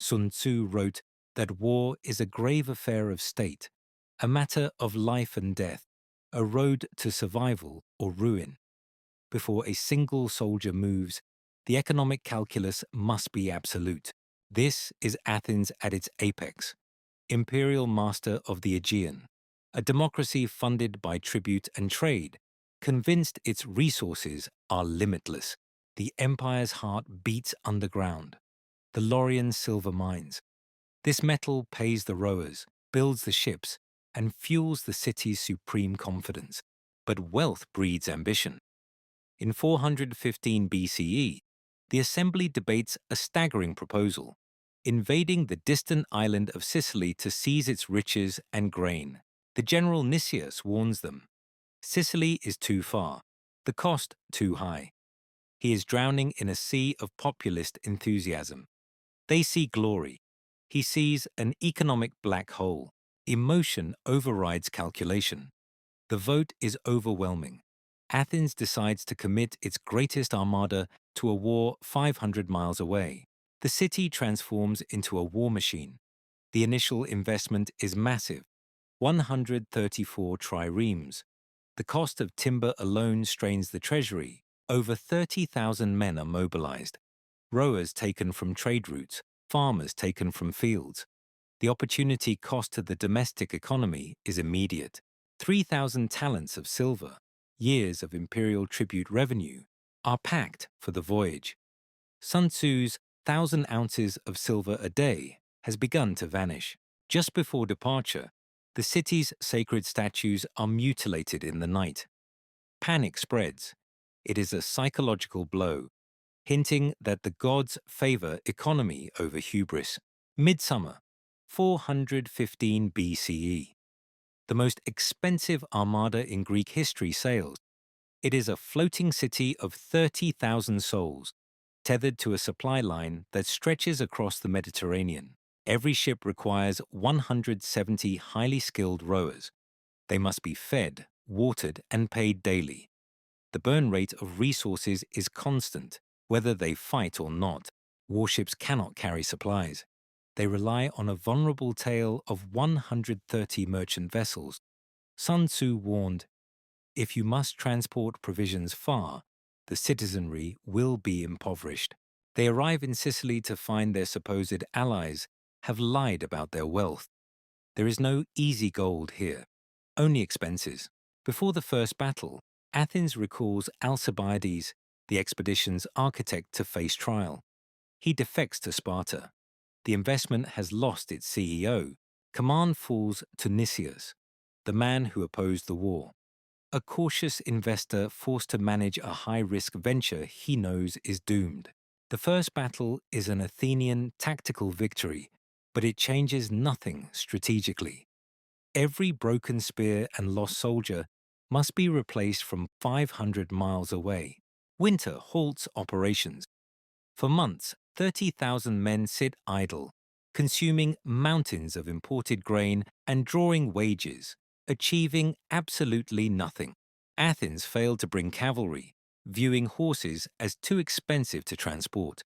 Sun Tzu wrote that war is a grave affair of state, a matter of life and death, a road to survival or ruin. Before a single soldier moves, the economic calculus must be absolute. This is Athens at its apex, imperial master of the Aegean, a democracy funded by tribute and trade, convinced its resources are limitless. The empire's heart beats underground. The Laurian silver mines. This metal pays the rowers, builds the ships, and fuels the city's supreme confidence. But wealth breeds ambition. In 415 BCE, the assembly debates a staggering proposal, invading the distant island of Sicily to seize its riches and grain. The general Nicias warns them. Sicily is too far, the cost too high. He is drowning in a sea of populist enthusiasm. They see glory. He sees an economic black hole. Emotion overrides calculation. The vote is overwhelming. Athens decides to commit its greatest armada to a war 500 miles away. The city transforms into a war machine. The initial investment is massive, 134 triremes. The cost of timber alone strains the treasury. Over 30,000 men are mobilized. Rowers taken from trade routes, farmers taken from fields. The opportunity cost to the domestic economy is immediate. 3,000 talents of silver, years of imperial tribute revenue, are packed for the voyage. Sun Tzu's 1,000 ounces of silver a day has begun to vanish. Just before departure, the city's sacred statues are mutilated in the night. Panic spreads. It is a psychological blow, hinting that the gods favor economy over hubris. Midsummer, 415 BCE. The most expensive armada in Greek history sails. It is a floating city of 30,000 souls, tethered to a supply line that stretches across the Mediterranean. Every ship requires 170 highly skilled rowers. They must be fed, watered, and paid daily. The burn rate of resources is constant, whether they fight or not. Warships cannot carry supplies. They rely on a vulnerable tail of 130 merchant vessels. Sun Tzu warned, if you must transport provisions far, the citizenry will be impoverished. They arrive in Sicily to find their supposed allies have lied about their wealth. There is no easy gold here, only expenses. Before the first battle, Athens recalls Alcibiades, the expedition's architect, to face trial. He defects to Sparta. The investment has lost its CEO. Command falls to Nicias, the man who opposed the war. A cautious investor forced to manage a high-risk venture he knows is doomed. The first battle is an Athenian tactical victory, but it changes nothing strategically. Every broken spear and lost soldier must be replaced from 500 miles away. Winter halts operations. For months, 30,000 men sit idle, consuming mountains of imported grain and drawing wages, achieving absolutely nothing. Athens failed to bring cavalry, viewing horses as too expensive to transport.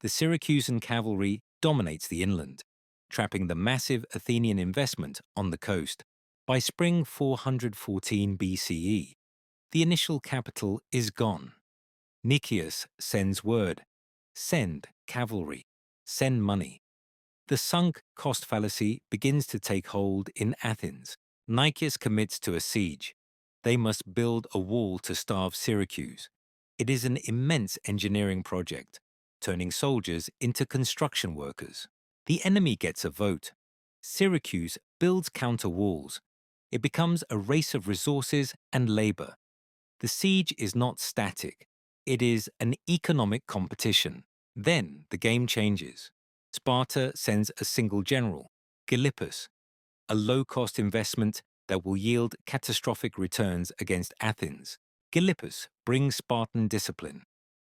The Syracusan cavalry dominates the inland, trapping the massive Athenian investment on the coast. By spring 414 BCE, the initial capital is gone. Nicias sends word, send cavalry, send money. The sunk cost fallacy begins to take hold in Athens. Nicias commits to a siege. They must build a wall to starve Syracuse. It is an immense engineering project, turning soldiers into construction workers. The enemy gets a vote. Syracuse builds counter walls. It becomes a race of resources and labor. The siege is not static. It is an economic competition. Then the game changes. Sparta sends a single general, Gylippus, a low-cost investment that will yield catastrophic returns against Athens. Gylippus brings Spartan discipline.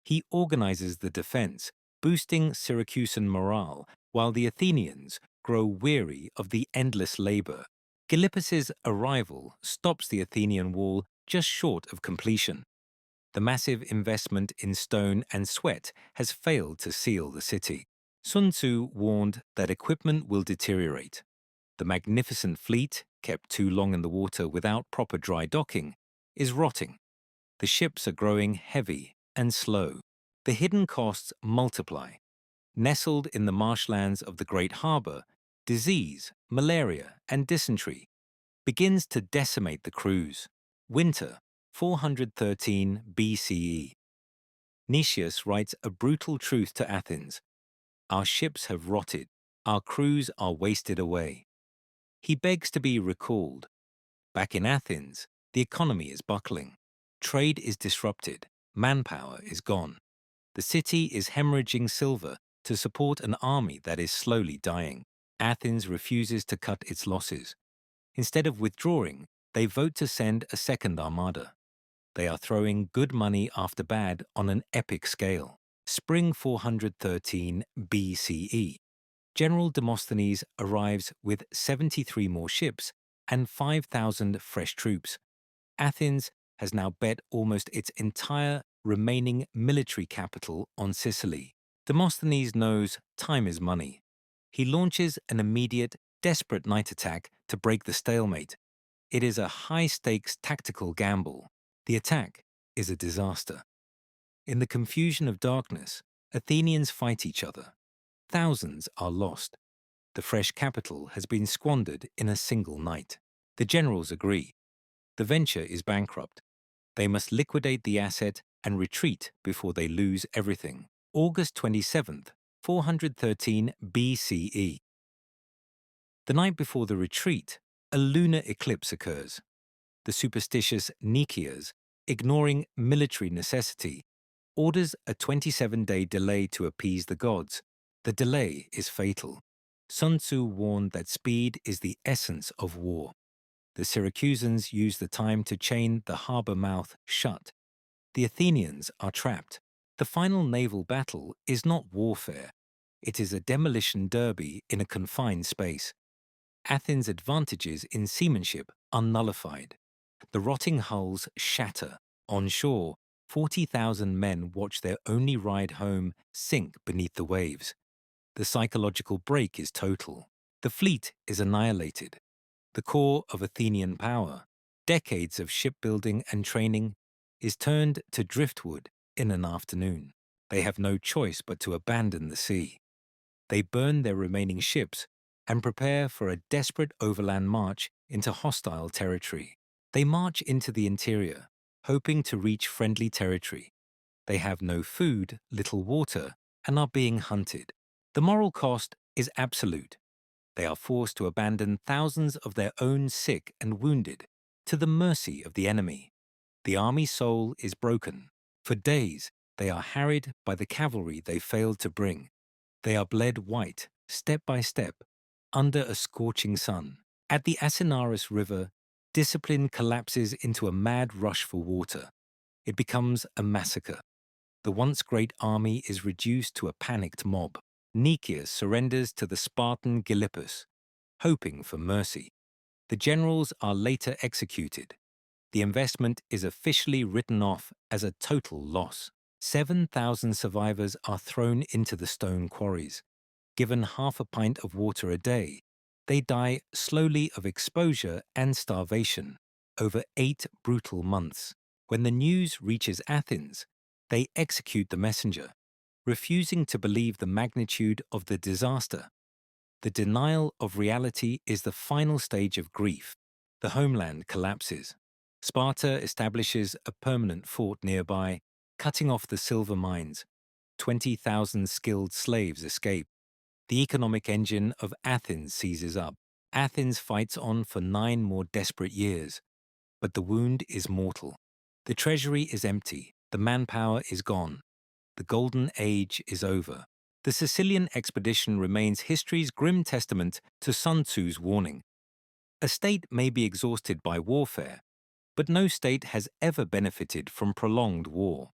He organizes the defense, boosting Syracusan morale, while the Athenians grow weary of the endless labor. Gylippus's arrival stops the Athenian wall just short of completion. The massive investment in stone and sweat has failed to seal the city. Sun Tzu warned that equipment will deteriorate. The magnificent fleet, kept too long in the water without proper dry docking, is rotting. The ships are growing heavy and slow. The hidden costs multiply. Nestled in the marshlands of the great harbour, disease, malaria, and dysentery begins to decimate the crews. Winter, 413 BCE. Nicias writes a brutal truth to Athens. Our ships have rotted, our crews are wasted away. He begs to be recalled. Back in Athens, the economy is buckling. Trade is disrupted, manpower is gone. The city is hemorrhaging silver to support an army that is slowly dying. Athens refuses to cut its losses. Instead of withdrawing, they vote to send a second armada. They are throwing good money after bad on an epic scale. Spring 413 BCE. General Demosthenes arrives with 73 more ships and 5,000 fresh troops. Athens has now bet almost its entire remaining military capital on Sicily. Demosthenes knows time is money. He launches an immediate, desperate night attack to break the stalemate. It is a high-stakes tactical gamble. The attack is a disaster. In the confusion of darkness, Athenians fight each other. Thousands are lost. The fresh capital has been squandered in a single night. The generals agree. The venture is bankrupt. They must liquidate the asset and retreat before they lose everything. August 27th, 413 BCE. The night before the retreat, a lunar eclipse occurs. The superstitious Nicias, ignoring military necessity, orders a 27-day delay to appease the gods. The delay is fatal. Sun Tzu warned that speed is the essence of war. The Syracusans use the time to chain the harbour mouth shut. The Athenians are trapped. The final naval battle is not warfare. It is a demolition derby in a confined space. Athens' advantages in seamanship are nullified. The rotting hulls shatter. On shore, 40,000 men watch their only ride home sink beneath the waves. The psychological break is total. The fleet is annihilated. The core of Athenian power, decades of shipbuilding and training, is turned to driftwood in an afternoon. They have no choice but to abandon the sea. They burn their remaining ships and prepare for a desperate overland march into hostile territory. They march into the interior, hoping to reach friendly territory. They have no food, little water, and are being hunted. The moral cost is absolute. They are forced to abandon thousands of their own sick and wounded to the mercy of the enemy. The army soul is broken. For days, they are harried by the cavalry they failed to bring. They are bled white, step by step, under a scorching sun. At the Assinarus River, discipline collapses into a mad rush for water. It becomes a massacre. The once great army is reduced to a panicked mob. Nicias surrenders to the Spartan Gylippus, hoping for mercy. The generals are later executed. The investment is officially written off as a total loss. 7,000 survivors are thrown into the stone quarries. Given half a pint of water a day, they die slowly of exposure and starvation over 8 brutal months. When the news reaches Athens, they execute the messenger, refusing to believe the magnitude of the disaster. The denial of reality is the final stage of grief. The homeland collapses. Sparta establishes a permanent fort nearby, cutting off the silver mines. 20,000 skilled slaves escape. The economic engine of Athens seizes up. Athens fights on for 9 more desperate years. But the wound is mortal. The treasury is empty. The manpower is gone. The golden age is over. The Sicilian Expedition remains history's grim testament to Sun Tzu's warning. A state may be exhausted by warfare, but no state has ever benefited from prolonged war.